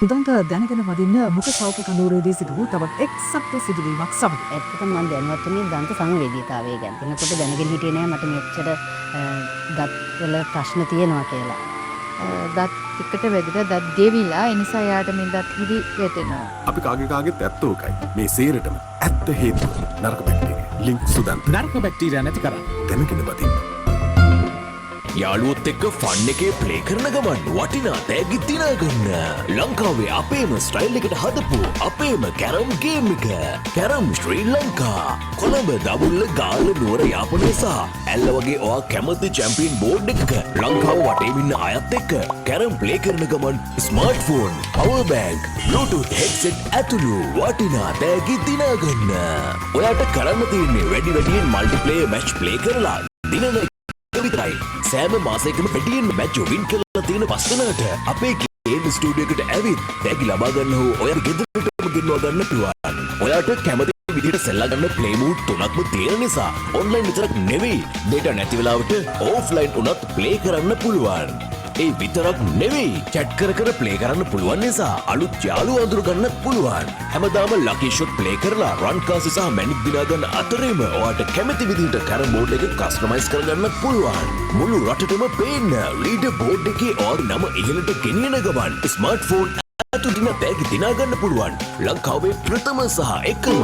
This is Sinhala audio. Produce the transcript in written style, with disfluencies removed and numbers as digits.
උදන්ට දැනගෙන වදින්න මුඛ සෞඛ්‍ය කඳවුරේදී සිදු වූ තවත් එක් සත්‍ය සිදුවීමක් සමග. ඇත්තටම මම දැනුවත් වුණේ දන්ත සංවේදීතාවය ගැන. එනකොට දැනගෙන හිටියේ නෑ මට මෙච්චර දත්වල ප්‍රශ්න තියෙනවා කියලා. දත් එකට වැදිලා දත් ගෙවිලා ඒ නිසා යාට මේ දත් හිදි වැටෙනවා. අපි කාගෙත් ඇත්ත ඕකයි. මේ සේරටම ඇත්ත හේතුව නරක බැක්ටීරියා. ලින්ක් සුදන්ත. නරක බැක්ටීරියා නැති කරන්න. දැනගෙන වදින්න. යාළුවොත් එක්ක ෆන් එකේ ප්ලේ කරන ගමන් වටිනා තෑගි දිනා ගන්න. ලංකාවේ අපේම ස්ටයිල් එකට හදපු අපේම කැරම් ගේම් එක. කැරම් ශ්‍රී ලංකා. කොළඹ දඹුල්ල ගාල්ල නුවර යාපනය සහ ඇල්ල වගේ ඔයා කැමති චැම්පියන් බෝඩ් එකක ලංකාව වටේම ඉන්න අයත් එක්ක කැරම් ප්ලේ කරන ගමන් smartphone, power bank, Bluetooth headset ඇතුළු වටිනා තෑගි දිනා ගන්න. ඔයාට කරන්න තියෙන්නේ වැඩියෙන් මල්ටිප්ලේයර් මැච් ප්ලේ කරලා දිනන විතරයි. සෑම මාසයකම වැඩියෙන් මැච් වින් කරලා තියෙන පස්තනකට අපේ ගේම් ස්ටුඩියෝ එකට ඇවිත් තෑගි ලබා ගන්න හෝ ඔයාගේ ගෙදරටම ගෙන්වා ගන්න පුළුවන්. ඔයාට කැමති විදිහට සෙල්ලා ගන්න ප්ලේ මූඩ් තුනක්ම තියෙන නිසා ඔන්ලයින් විතරක් නෙවෙයි ඩේටා නැති වෙලාවට ඕෆ්ලයින් උනත් ප්ලේ කරන්න පුළුවන්. ඒ විතරක් නෙවෙයි චැට් කර ප්ලේ කරන්න පුළුවන් නිසා අලුත් යාළුවෝ අඳුර ගන්න පුළුවන්. හැමදාම ලකී ෂොට් ප්ලේ කරලා රන් කාසි සහ මැනික් දිනා ගන්න අතරේම ඔයාට කැමති විදිහට කැරම් බෝඩ් එක කස්ටමයිස් කරගන්න පුළුවන්. මුළු රටටම පේන්න ලීඩර් බෝඩ් එකේ ඔයාගේ නම ඉහළට ගෙනියන ගමන් ස්මාර්ට්ෆෝන් අතුටින තෑගි දිනාගන්න පුළුවන් ලංකාවේ ප්‍රථම සහ එකම